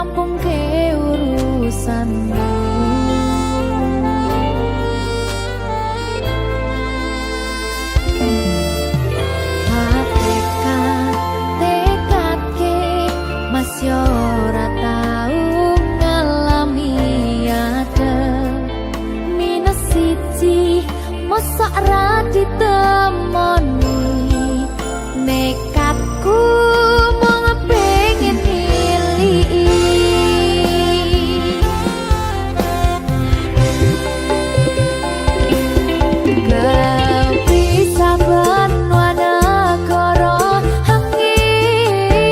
rampung ke urusanmu. Tekad ke mas yo ora tau ngalami ada minus siji mosok ra ditemoni nekatku mung pengen milih kau bisa benwana koro hangit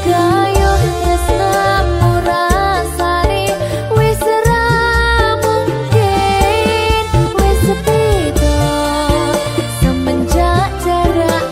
gayo tresnamu rasane wis ra mungkin wis beda semenjak jarak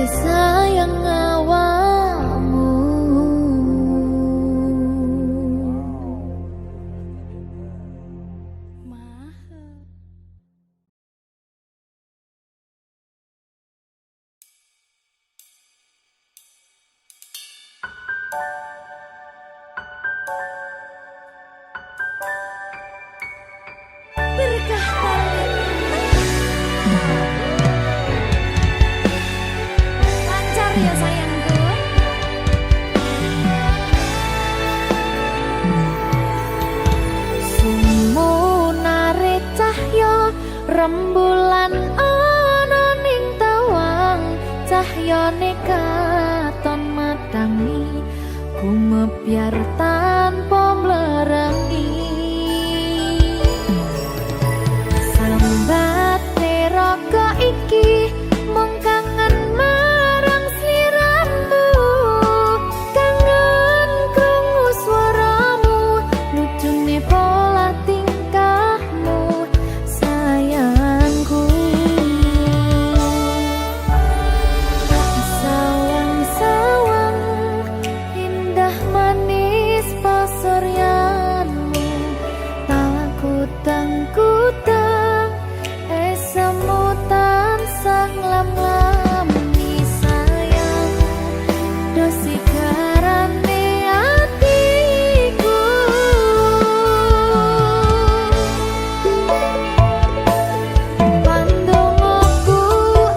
sayang awakmu. Berkah lancar ya sayangku. Sumunare cahya rembulan ana ning tawang, cahyane katon madangi gumebyar tanpa mlerengi. Sambate raga iki mung kangen marang sliramu, kangen krungu swaramu, lucune pola tingkahmu sayangku. Sawang-sawang indah manis pasuryanmu, takutang-kutang esamu tansah nglam-nglami sayang, dosi garane atiku. Pandongoku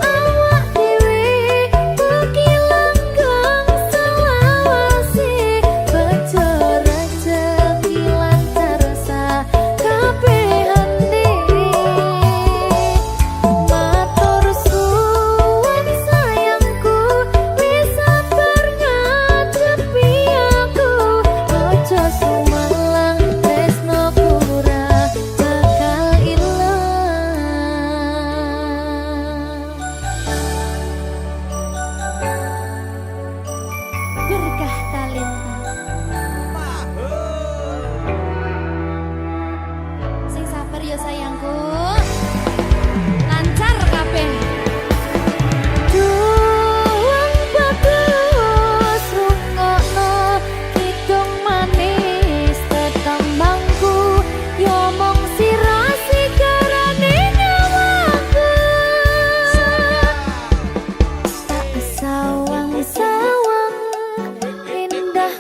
awak dhewe ugi langgeng selawase, bejo rejeki lancar sakabehane. Matur suwun sayangku, wis sabar ngadepi aku, ojo sumelang tresnoku ora bakal ilang. Berkah talenta sing sabar ya sayangku, lancar kabeh. Duwang bagus rungokno kidung manis tetembangku, yo mong sira sigarane nyawaku. Tak sawang-sawang indah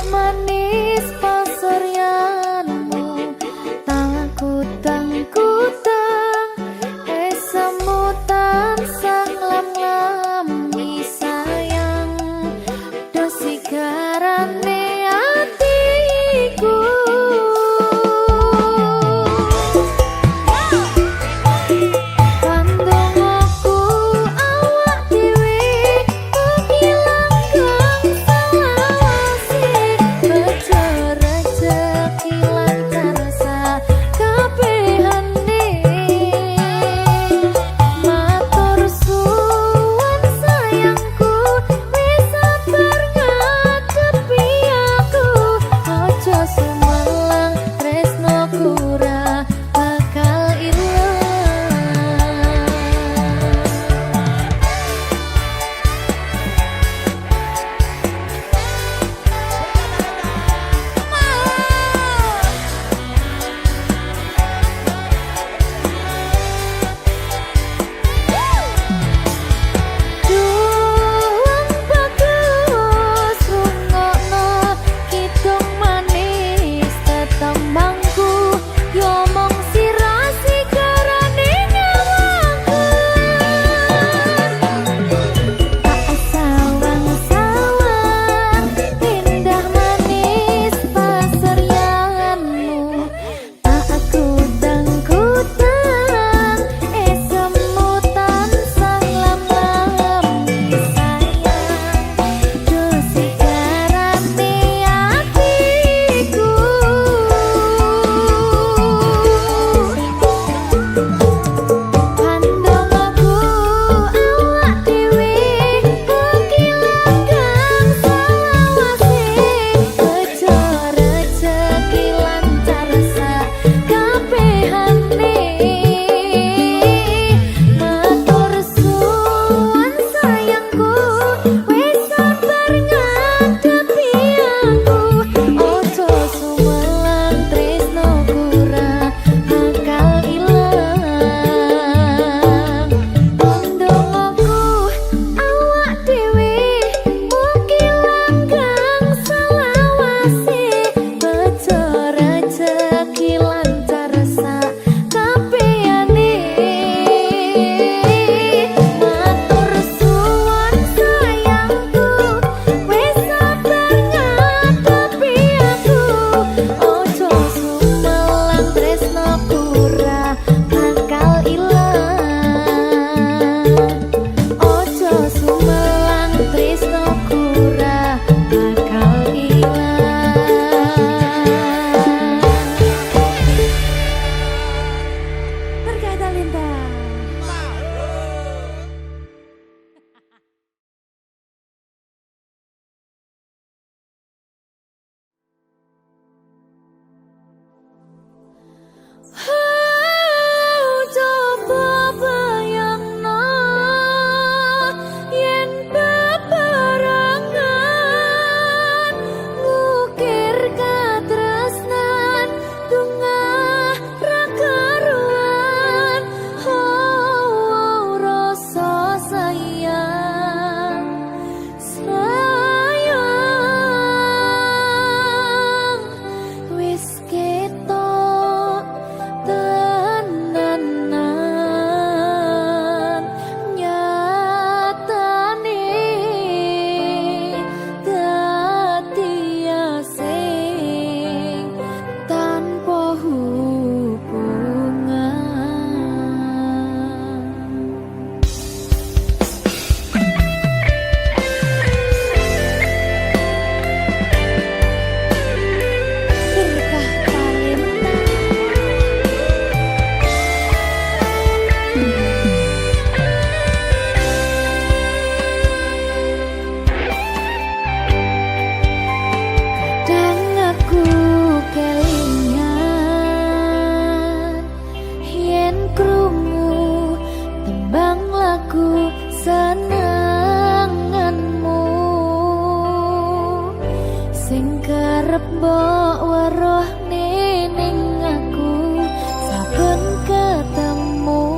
arep mbok weruh ning aku saben ketemu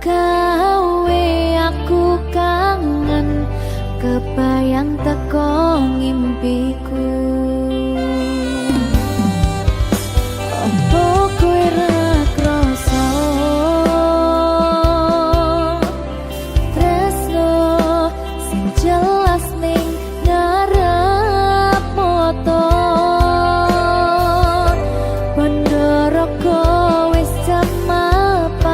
gawe aku kangen kebayang teko ngimpiku. Opo kowe ra krasa tresno sing jelas ning ngarep motor Pandoroko wis jamapak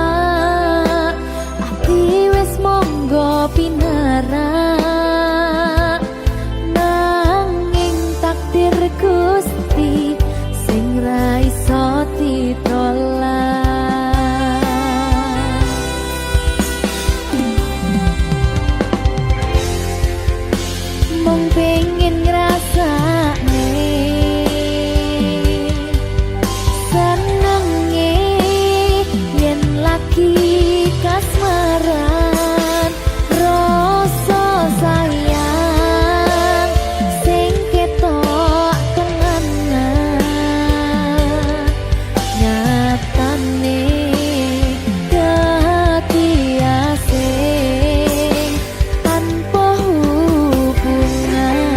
ati wis monggo pinarak nanging takdir Gusti sing ra iso ditolak. Mung pengen ngrasakne senenge yen lagi kasmaran rasa sayang sing ketok tenanan nyatane dadi asing tanpa hubungan.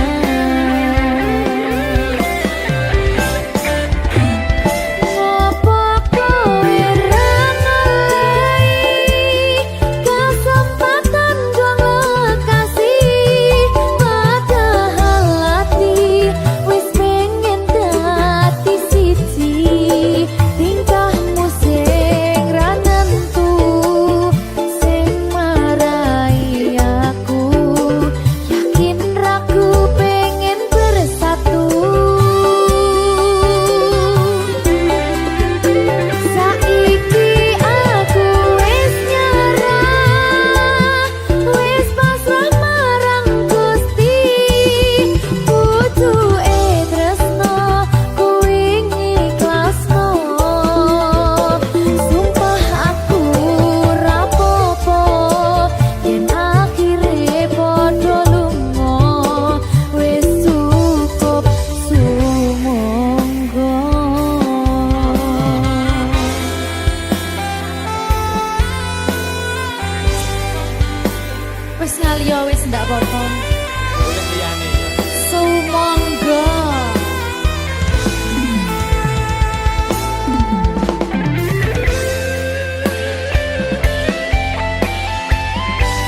Ngopo kowe ra ngelih kesempatan dong lekasih padahal hati wis pengen dadi siji tingkahmu sing ra nentu sing marai aku yakin ragu pengen bersatu. Saiki aku wis nyerah wis pasrah marang Gusti pucuke tresno kuwi ngikhlasno sumpah aku ra popo yen akhire padha lunga wis cukup sumangga. Wis ngaliyo wis ndak apa-apa. Sumangga.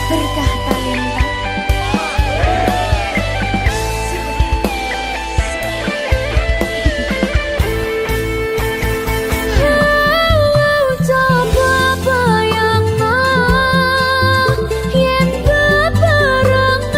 Berkah talenta. Coba bayangno yen bebarengan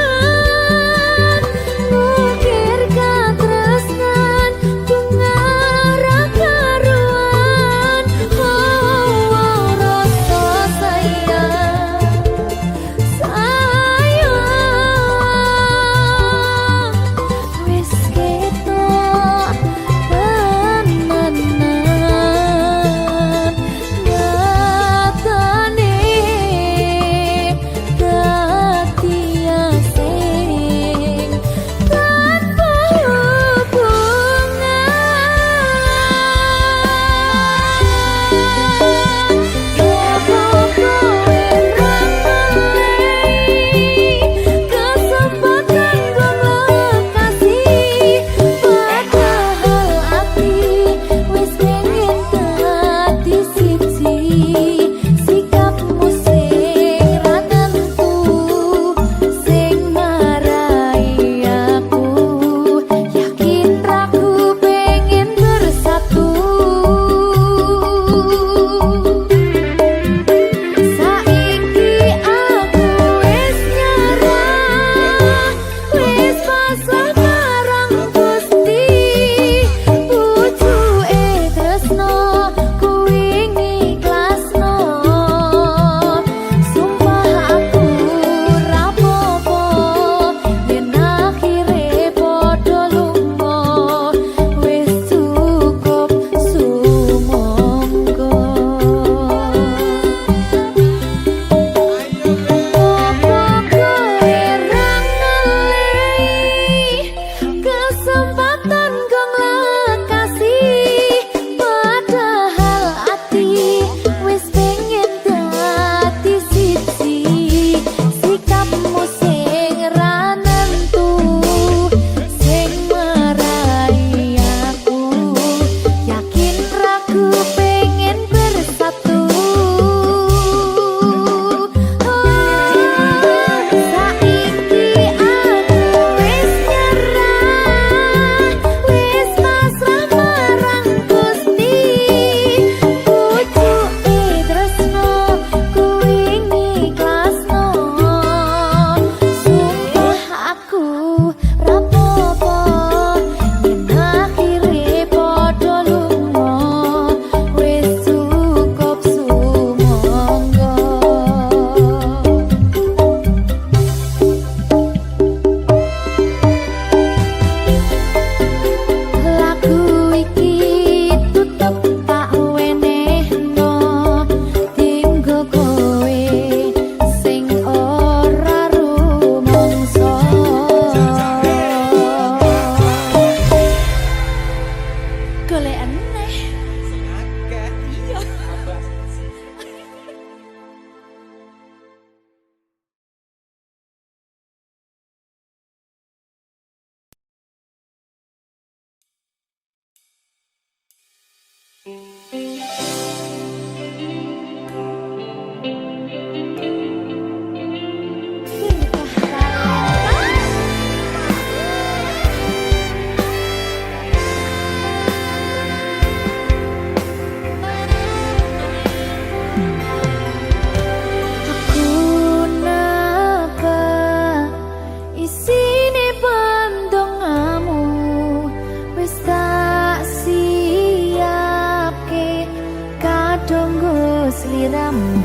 Sliramu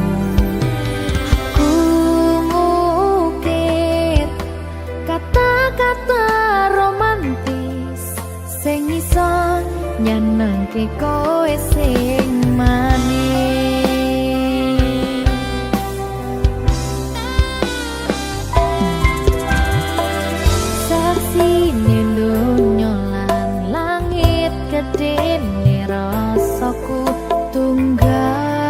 aku ngukir kata-kata romantis sing iso nyenengke kowe sing manis. Saksine donya lan langit gedene rasaku tunggal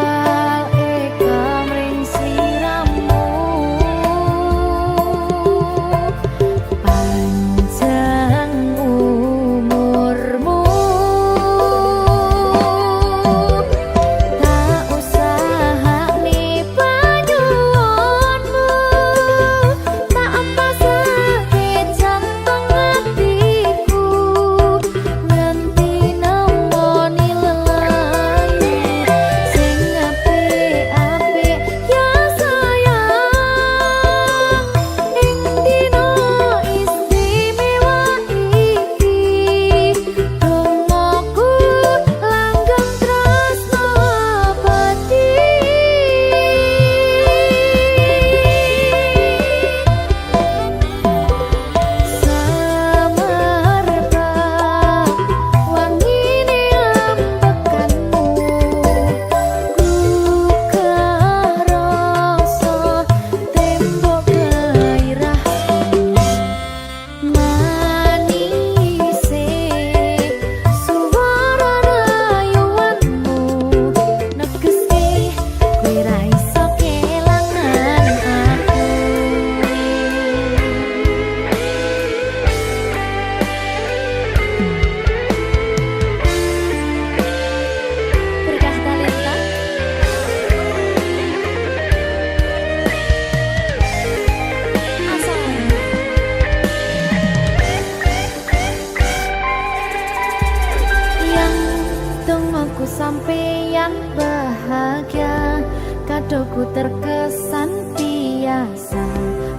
sampeyan bahagia, kadoku terkesan biasa,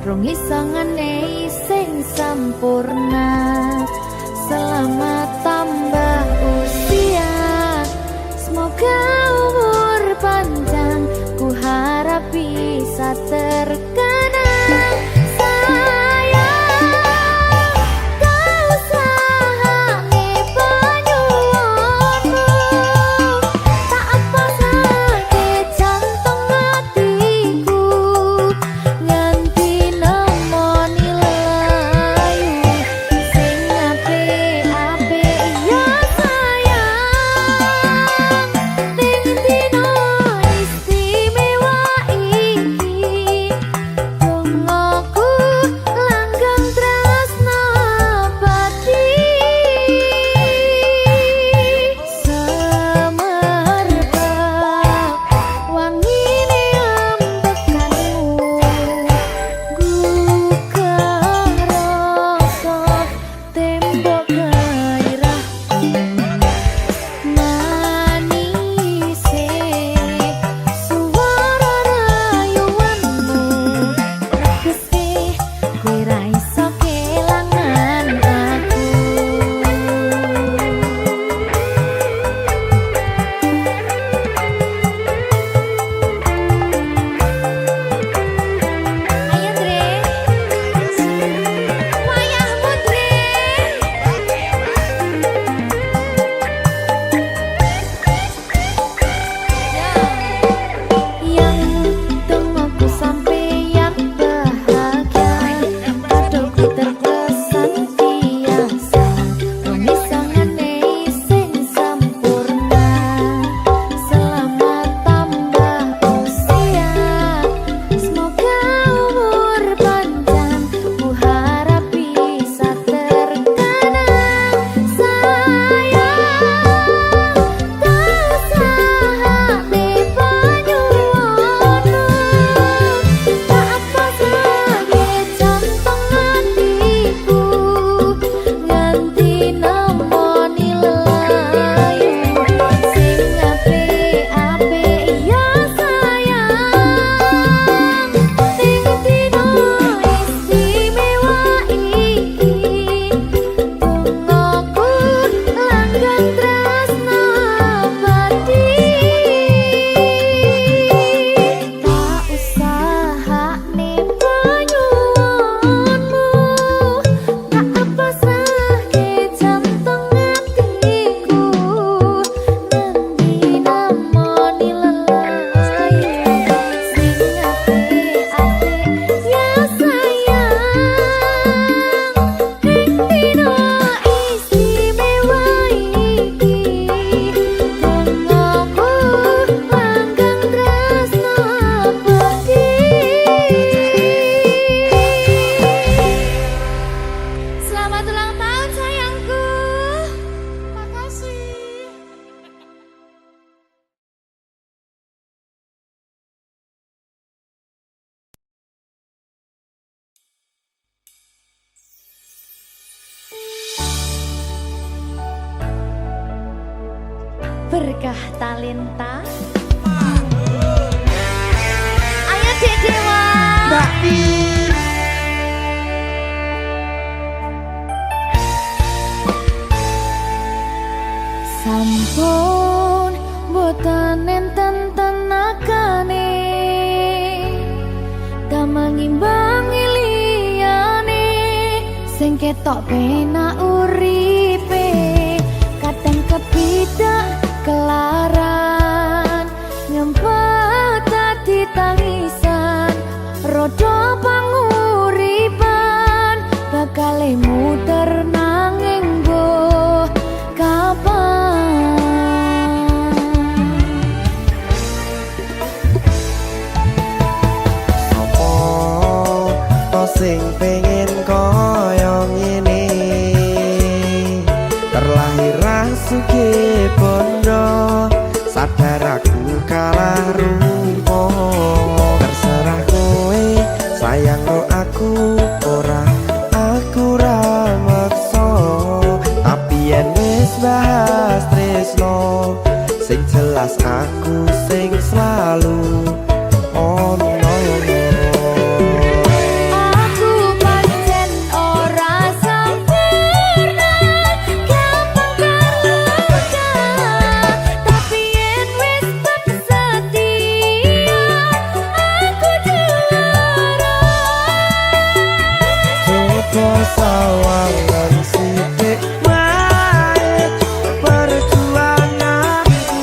rong iso ngenei sing sampurna. Selamat tambah usia, semoga umur panjang, ku harap bisa terkenang. berkah talenta. Ayo Dek Dewa. Mbak Pi. Sampun boten enten tenagane damang imbangi liyane sing ketok penak uripe kadang kepidak kelaran ngempet dadi tangisan rodo panguripan bakal muter nanging mbuh kapan. Sing pengen koyo ngene terlahir rasuke bondo sadar aku kalah rupa terserah kowe sayang no aku ora aku ra maksa tapi yen wis bahas tresno sing jelas aku sing selalu ono. Sawangan sithik wae perjuanganku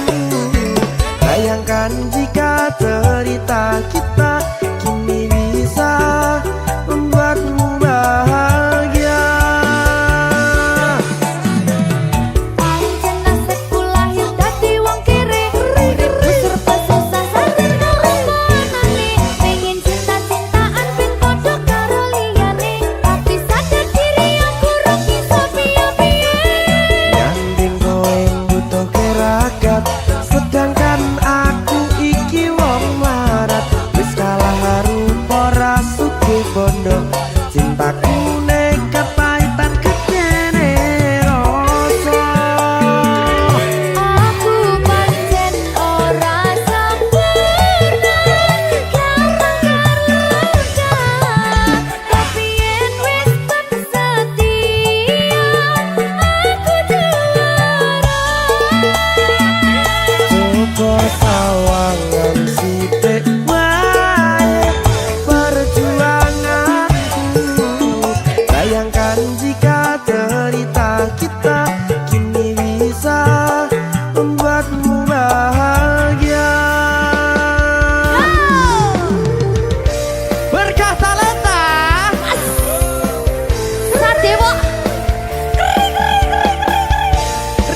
bayangkan jika cerita kita kini bisa membuatmu bahagia. Pancen nasibku lahir dadi wong kere uripku serba susah sadar karo manane pengen cinta-cintaan ben padha karo liyane tapi sadar diri aku ora bisa piye-piye. Nyanding kowe butuh keragat sedangkan aku iki wong larat wis kalah rupa rasuke bondo cintaku nekat pahitan kekene rasa. Aku pancen ora sempurna gampang tapi yen wis setia aku juara. Coba sawangan sithik wae perjuanganku bayangkan jika cerita kita kini bisa membuatmu bahagia. Berkah talenta Sadewo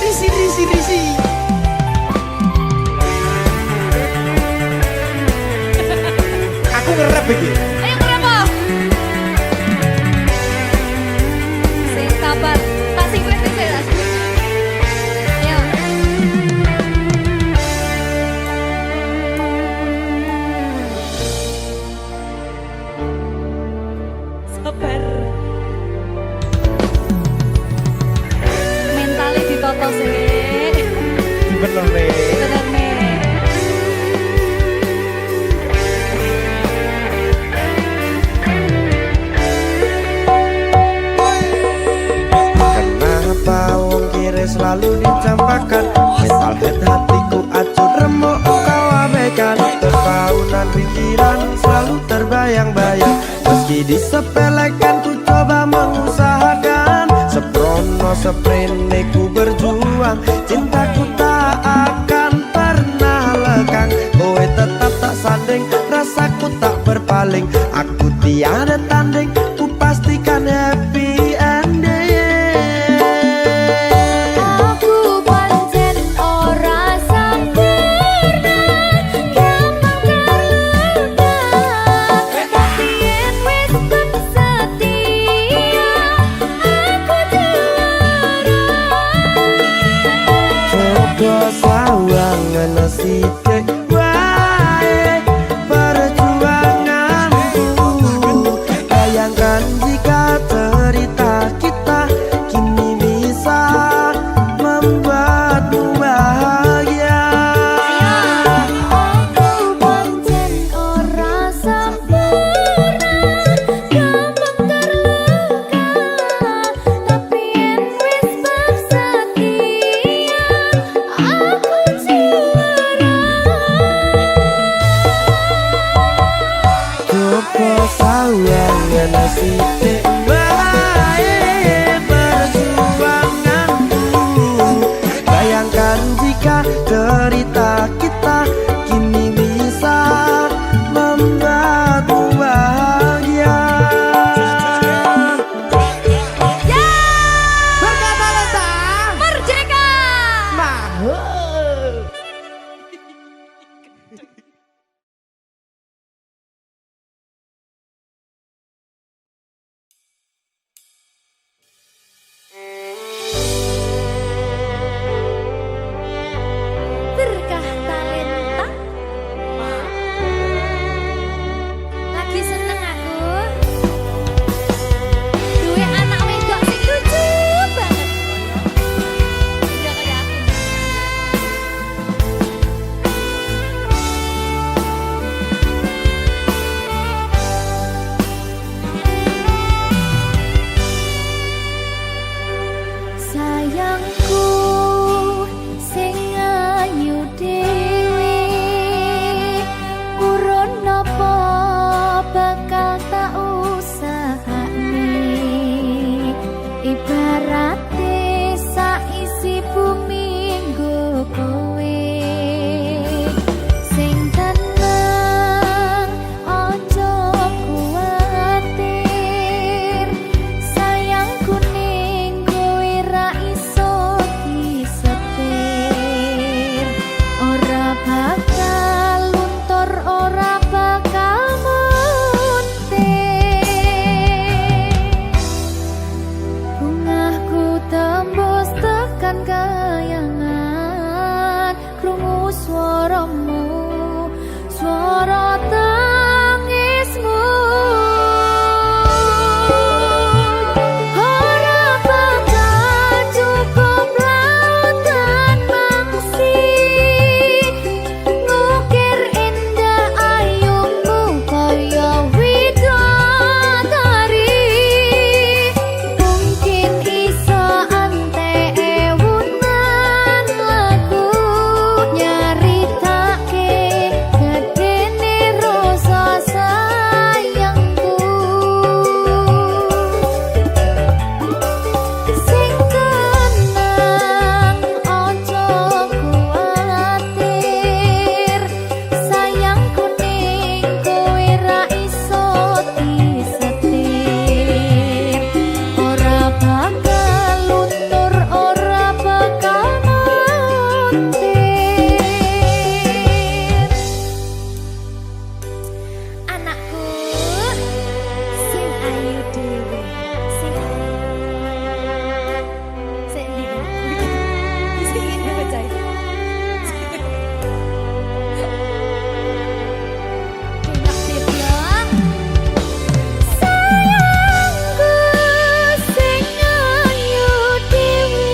risi. Aku ngerap iki. ayo kenapa? Sing sabar, tak sing kritis ya. Ayo. Sabar. Mentale ditoto sih. Bener nih. Bener nih. Kenapa wong kiri selalu dicampakkan mental head hatiku acuh remuk kau abaikan terpaunan pikiran selalu terbayang-bayang meski disepelekan ku coba mengusahakan seprono seprene ku berjuang cintaku tak akan pernah lekang kowe tetap tak sanding rasaku tak berpaling aku tiada tanding ku pastikan happy ending. Aku pancen ora sempurna gampang terluka tapi yen wis setia aku juara. Coba sawangan sithik wae perjuanganku bayangkan jika cerita kita kini bisa membuatmu bahagia. kena sidik bae perjuanganku. Bayangkan jika cerita kita kini bisa membuatmu bahagia. Ya, Berkata Lesta merdeka. Mahal. Berkah talenta. Lagi seneng aku. Duwe anak wedok sing lucu banget. Udah kayak aku. Sayangku sing ayu dhewe urun napa bakal tak usahane ibarate saisi bumi nggo kowe sing tenang aja kuwatir sayangku ning kowe ra iso disetir ora bakal luntur ora bakal muntir bungahku tembus tekan kayangan krungu swaramu swara tangismu ora bakal cukup lautan mangsi ngukir indah ayumu kaya widodari mungkin iso ante ewunan lagu nyaritake gedene rasa sayangku sing tenang aja kuwatir sayangku ning kowe ra iso disetir ora bakal luntur ora bakal muntir anakku sing ayu dhewe sing ndi sing ini bacai enak dibilang sayangku sing ayu dhewe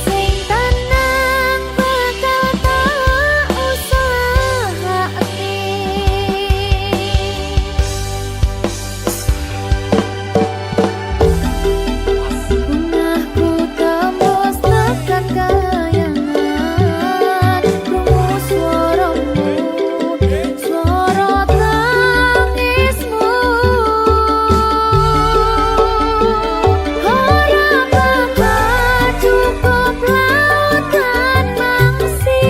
sing tenang bakal tak usahake bungahku tembus tekan kayangan krungu swaramu swara tangismu ora bakal cukup lautan mangsi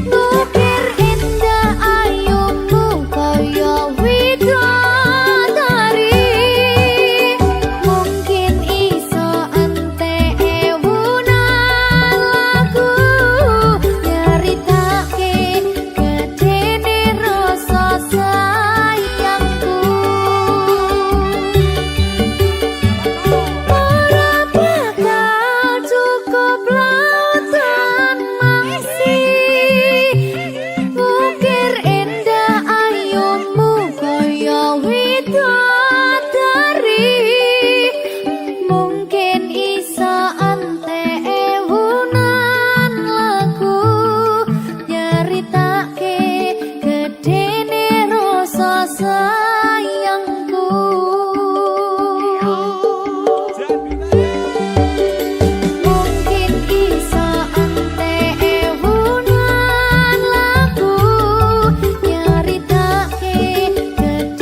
ngukir indah ayumu kaya widodari mungkin iso ante ewunan lagu nyaritake gedene rasa sayangku ora bakal cukup lautan mangsi ngukir indah ayumu kaya widodari mungkin iso ante ewunan lagu nyaritake gedene rasa sayangku mungkin iso ante ewunan lagu nyaritake gedene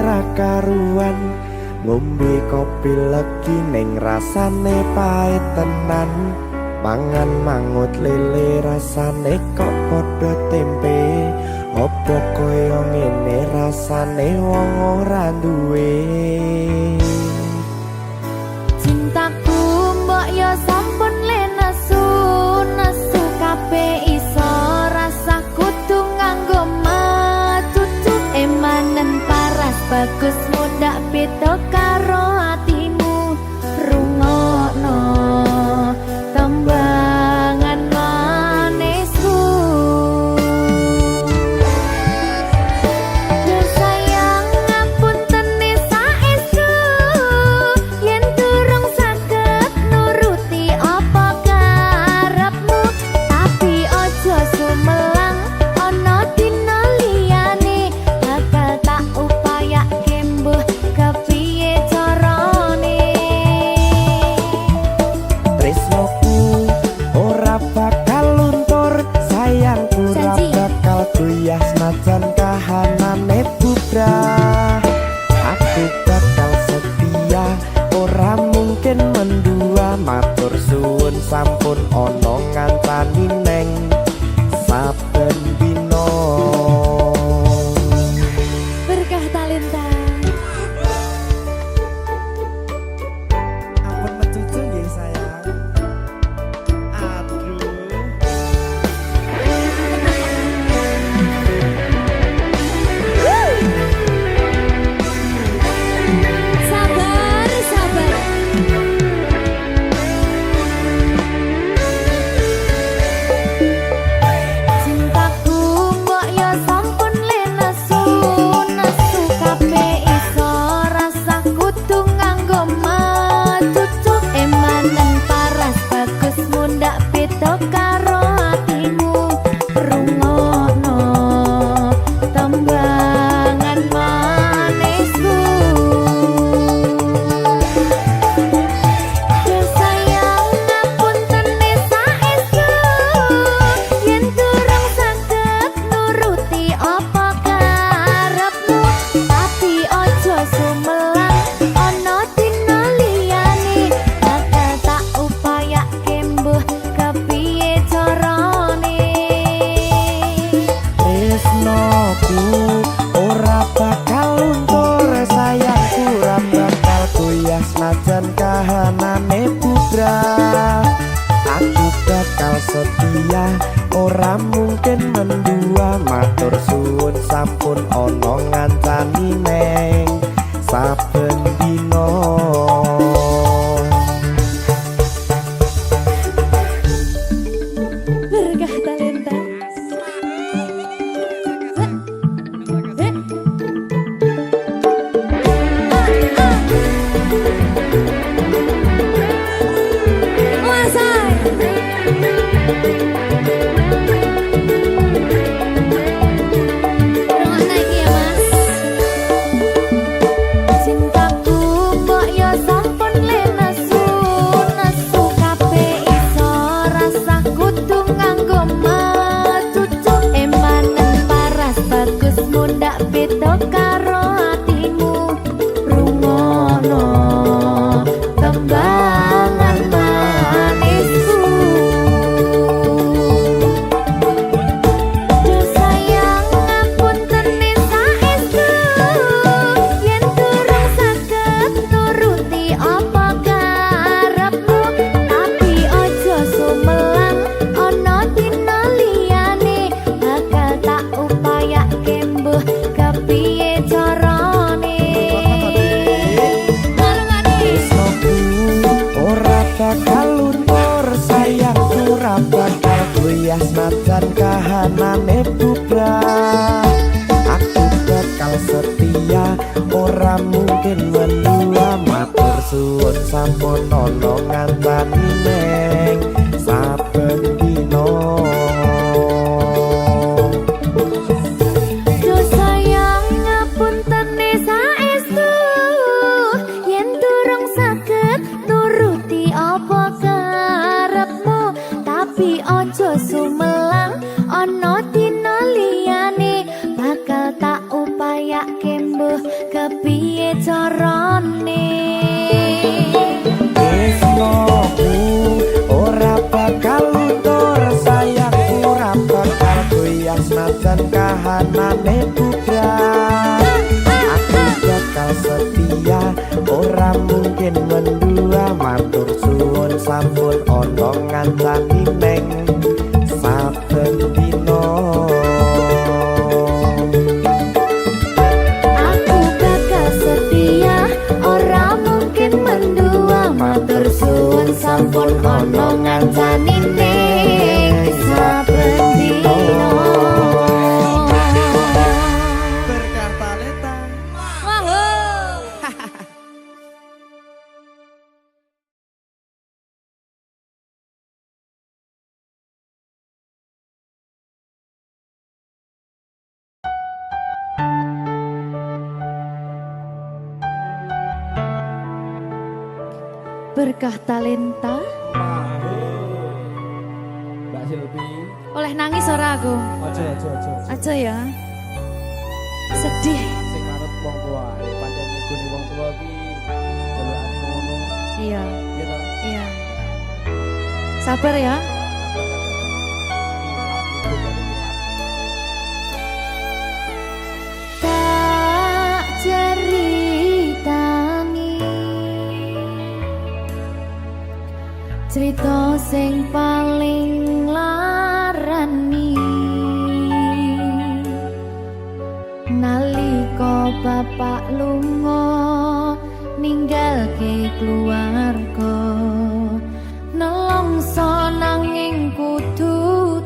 ra karuan. Ngombe kopi legi ning rasane pahit tenan. Mangan mangut lele rasane kok padha tempe. Opo koyo ngene rasane wong ora duwe. Cintaku mbok yo sampun le nesu kabeh iso rasa kudu nganggo matutu emanen paras bagus mudak beda karo atimu rungokno tembangan manisku. Yo sayang ngapunten saestu yen durung saged nuruti apa karepmu, tapi ojo sumelang ana dina liyane bakal tak upayake mbuh kepiye carane. Tresnoku ora bakal luntur, sayangku ora Janji. bakal goyah senajan kahanane bubrah. Aku bakal setia, ora mungkin mendua. Matur suwun sampun ana ngancani neng saben dina. Berkah talenta. Ampun mecucu nggih sayang. Aduh. Sabar, sabar. Cintaku mbok yo sampun le nesu kabeh iso rasa kudu nganggo matutu emanen paras bagus mundak beda karo atimu rungokno tembangan manisku. Yo sayang ngapunten saestu yen durung saged nuruti apa karepmu, tapi ojo sumelang ana dina liyane bakal tak upayake mbuh kepiye carane. Tresnoku ora bakal luntur, sayangku ora bakal goyah senajan kahanane bubrah. Aku bakal setia, ora mungkin mendua. Matur suwun sampun ana ngancani neng saben dina. Berkah talenta. Cintaku mbok yo sampun le nesu kabeh iso rasa kudu nganggo matutu emanen paras bagus mundak beda karo atimu rungokno tembangan manisku. Yo sayang ngapunten saestu yen durung saged nuruti apa karepmu, tapi ojo sumelang ana dina liyane bakal tak upayake mbuh kepiye carane. Tresnoku ora bakal luntur, sayangku ora bakal goyah senajan kahanane bubrah. Aku bakal setia, ora mungkin mendua. Matur suwun sampun ana ngancani neng saben dina. Yo sayang ngapunten saestu yen durung saged nuruti apa karepmu, tapi ojo sumelang ana dina liyane bakal tak upayake mbuh piye carane Tresnoku ora bakal luntur sayangku ora bakal goyang senajan kahanane budak aku bakal setia ora mungkin mendua matur suwun sampun ana ngancani neng saben dina aku bakal setia ora mungkin mendua matur suwun sampun ana ngancani ning saben dina berkah talenta berkah talenta Mbak Silvi, oleh nangis ora aku aja. aja ya sedih Sing manut wong tua, pancen ngegoni wong tua ki jelekane ngono. iya Gitu. iya sabar ya tak ceritani cerita sing paling larani nalika bapak lunga ninggalke keluarga nelongso nanging kudu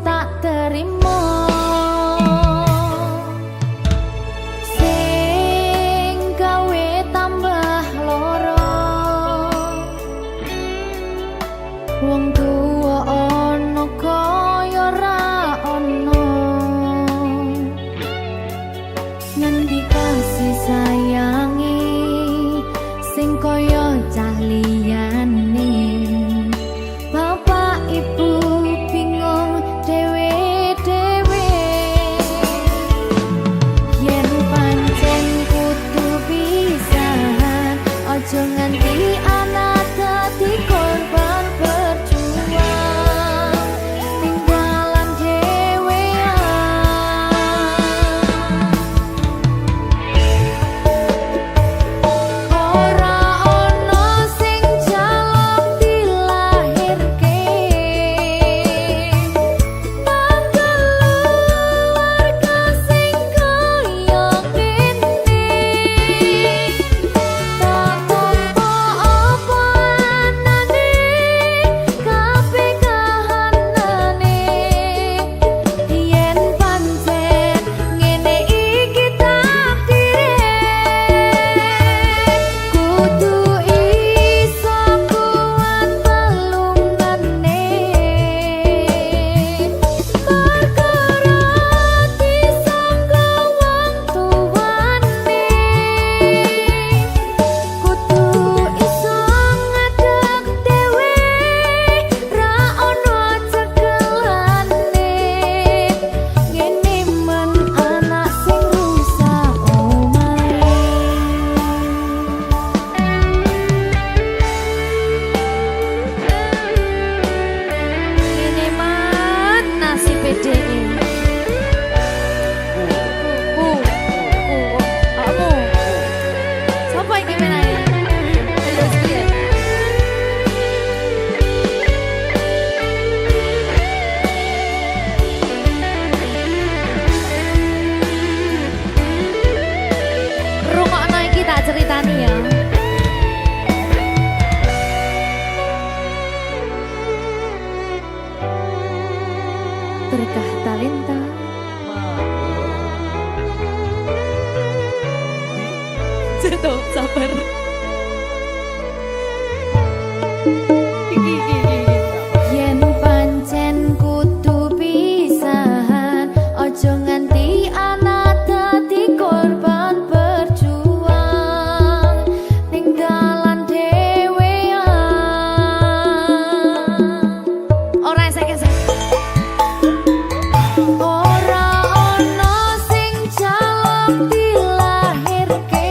tak terima sing gawe tambah loro wong tuwa ana kaya ra ana ngendi kasih sayangi sing kaya cah liyane bapak ibu bingung dhewe-dhewe yen pancen kudu pisahan aja nganti anak dadi korban berjuang tinggalan dhewean ora ana sing jaluk dilahirke nang keluarga sing kaya kene tak tampa apa anane kabeh kahanane yen pancen ngene iki takdire kudu iso kuat pelungane perkara disangka wong tuwane kudu iso ngadeg dhewe ra ono cekelane ngene men anak sing rusak omahe ngene man nasib dhewe kamu sapa iki menae ayo siye rungokno iki tak ceritani ya berkah talenta Ceto, sabar. Yen pancen kudu pisahan, ojo nganti anak dadi korban berjuang tinggalan dhewean. Ora esek-esek. Ora ono sing jaluk dilahirke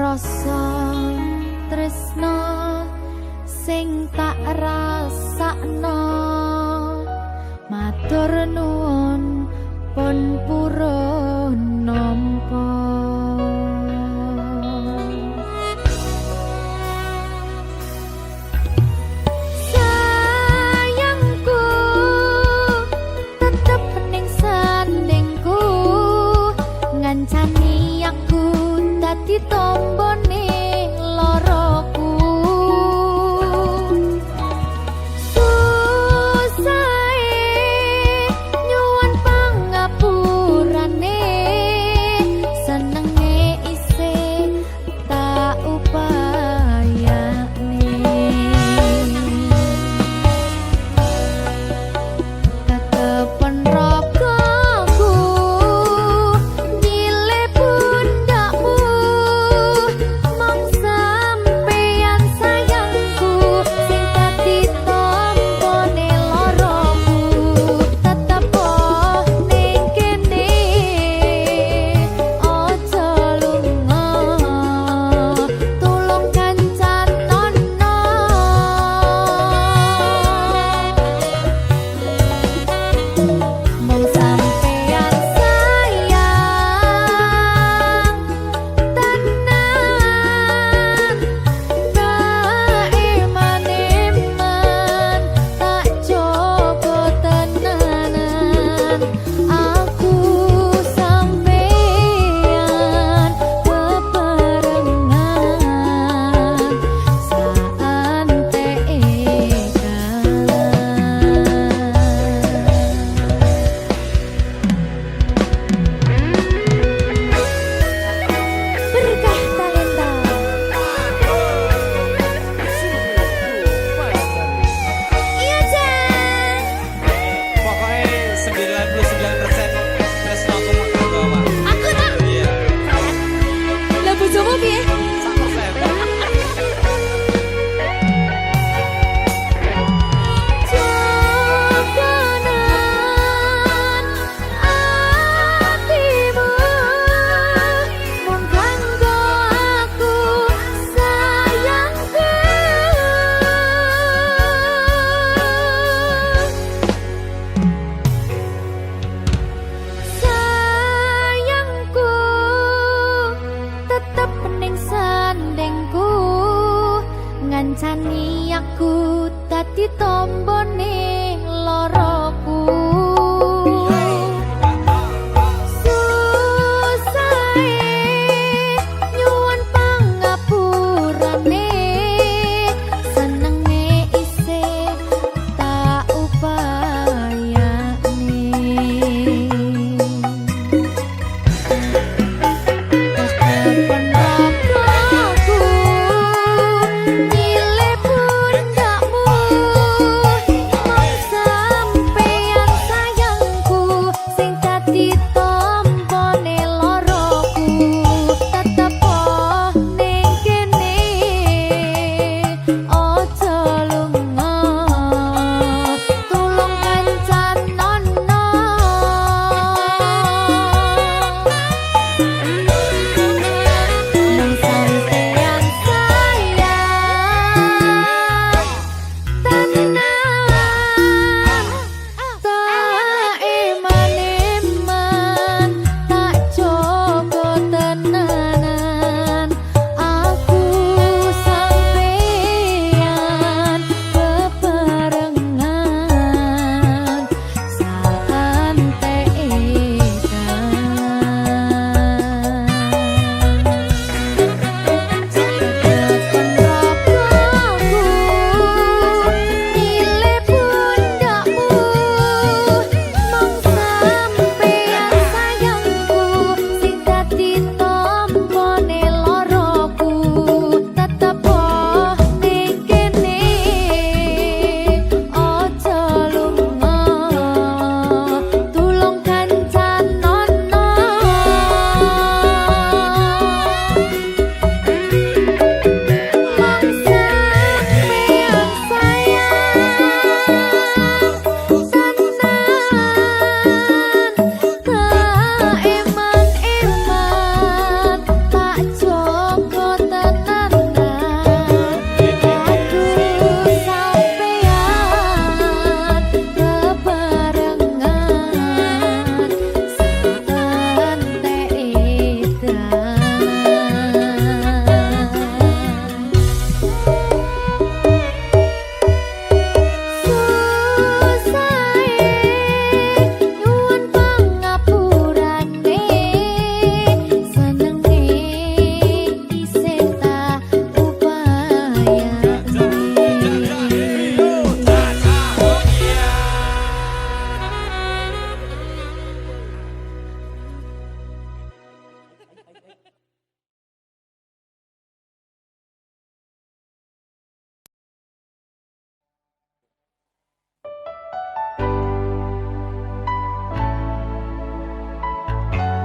rasa tresno sing tak rasakno matur nuwun pun purun nampa sayangku tetep ning sandingku ngancani aku dadi tombone loroku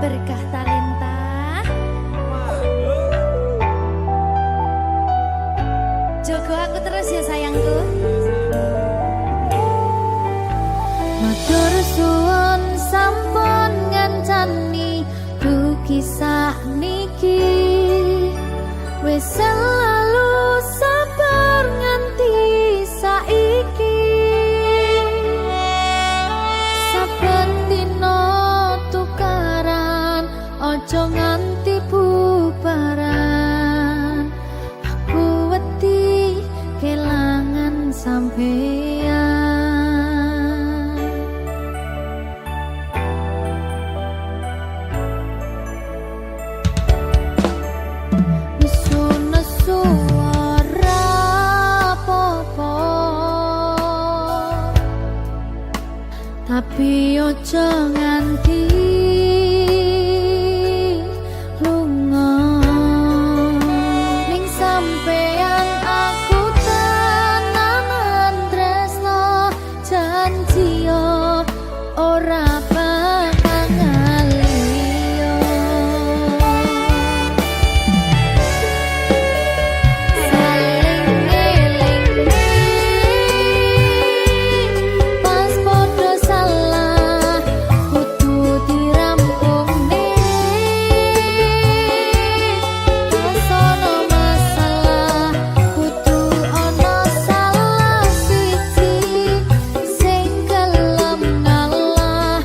berkah talenta. Jogo aku terus ya sayangku. Matur suwun sampun ngancani dugi sakniki. Wis selalu sabar nganti saiki. Saben dina tukaran ojo nganti bubaran. Aku wedi kelangan sampeyan. Nesu-nesu ora apa-apa, tapi ojo nganti lunga. Ning sampeyan aku tenanan tresno, janji yo ora bakal ngaliyo. Saling ngelingi pas podo salah kudu dirampungne. Pas ono masalah kudu ono salah siji sing gelem ngalah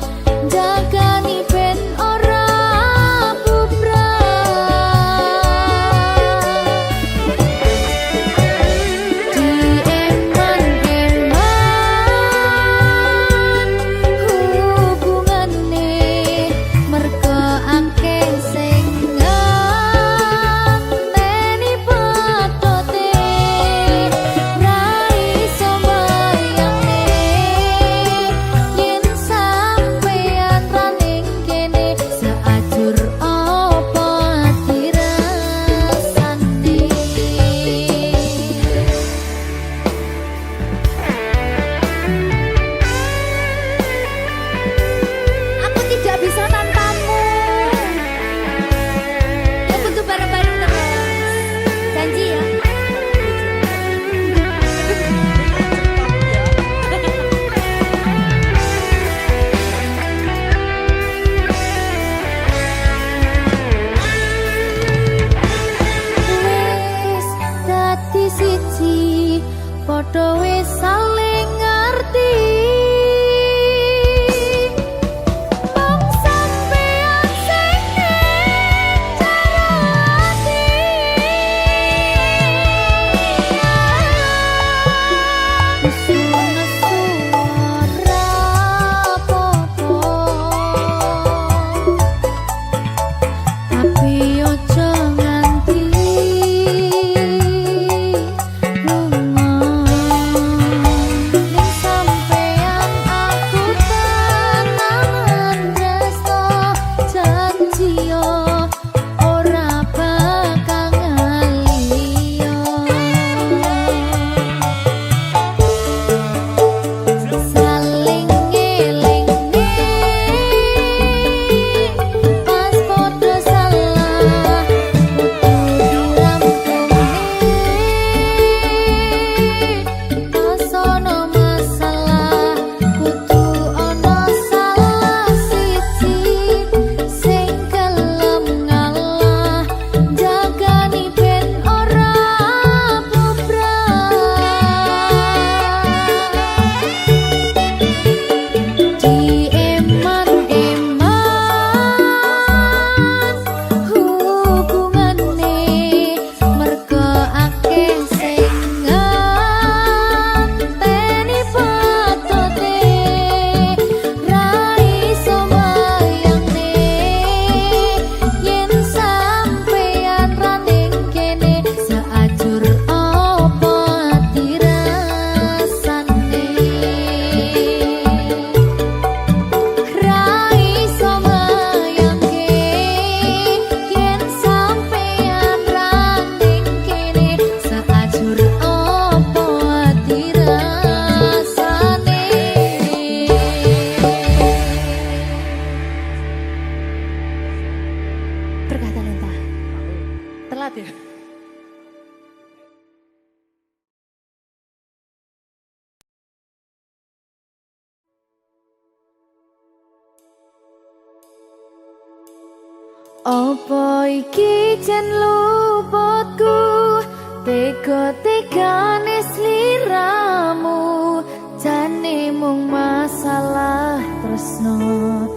Apa iki jan luputku, tega-tegane sliramu, jane mung masalah tresno,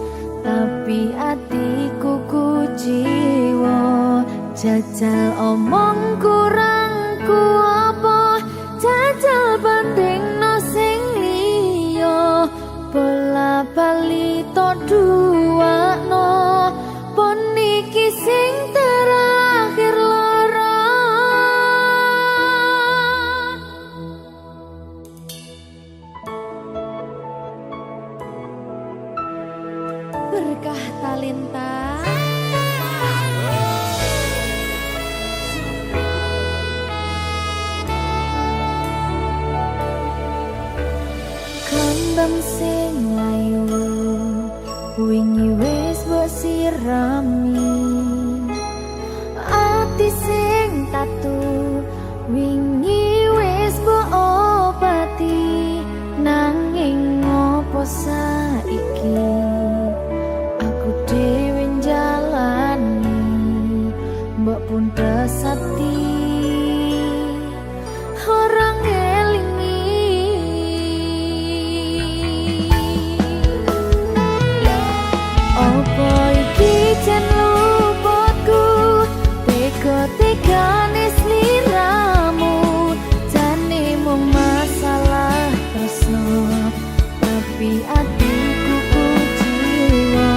tapi atiku kuciwa. Jajal omong kurangku apa, jajal bandingno sing liya, bola bali to duwakno, pon iki sing terakhir lara. Berkah talenta kondom sing layu wingi wis mbok sirami, ati sing tatu wingi wis mbok obati, nanging ngopo saiki aku dhewe njalani mbok puntes ati orang ngelingi. Apa iki jan luputku, tega-tegane sliramu, jane mung masalah tresno, tapi atiku kuciwa.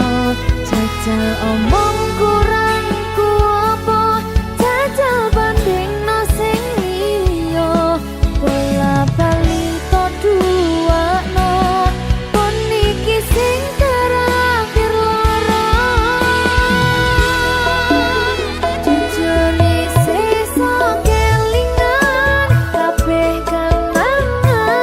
Jajal omong kurangku apa, jajal bandingno sing liya, bola bali to duwakno, pon iki sing terakhir lara. Jujur sesuk kelingan kabeh kenangan,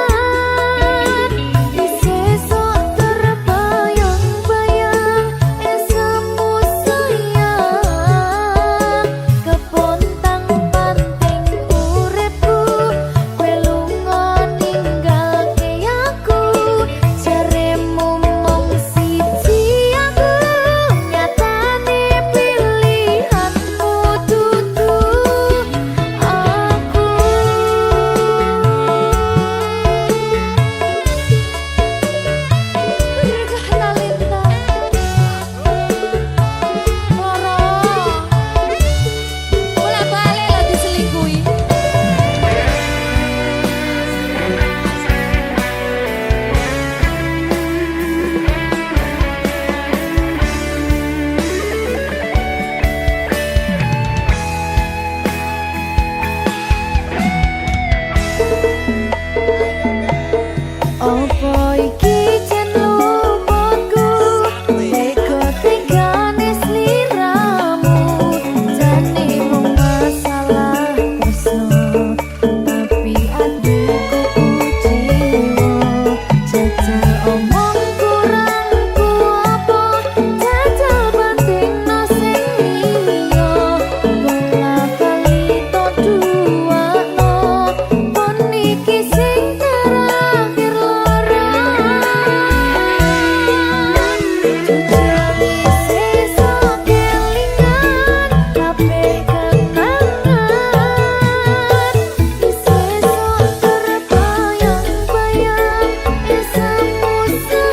sesuk terbayang-bayang esemu sayang, kepontang panting uripku, kowe lunga ninggalke aku, jaremu mung siji aku, nyatane pilihanmu dudu aku. Berkah talenta ora bolak-balik lah diselingkuhi. Apa iki jan luputku, tega-tegane sliramu, jane mung masalah tresno, tapi atiku kuciwa. Jajal omong kurangku apa, jajal bandingno sing liya, bola bali to duwakno, pon iki sing terakhir lara. Jujur sesuk kelingan kabeh kenangan, sesuk terbayang-bayang esemu sayang.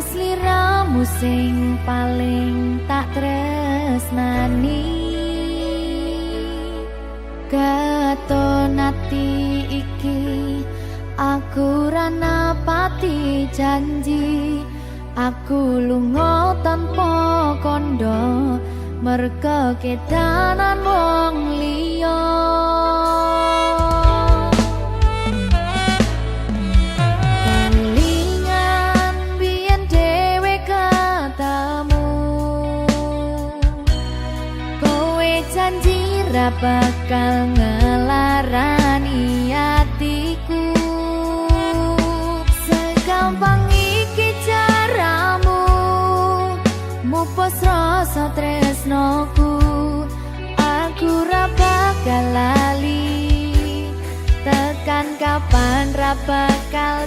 sliramu sing paling tak tresnani. Katon ati iki aku ra napati janji, aku lunga tanpa kondo merga kedanan wong liya. Kelingan biyen dhewe katamu, kowe janji ra bakal ngelarani hatiku. Segampang iki caramu mupus rasa tresnoku, aku ra bakal lali, tekan kapan ra bakal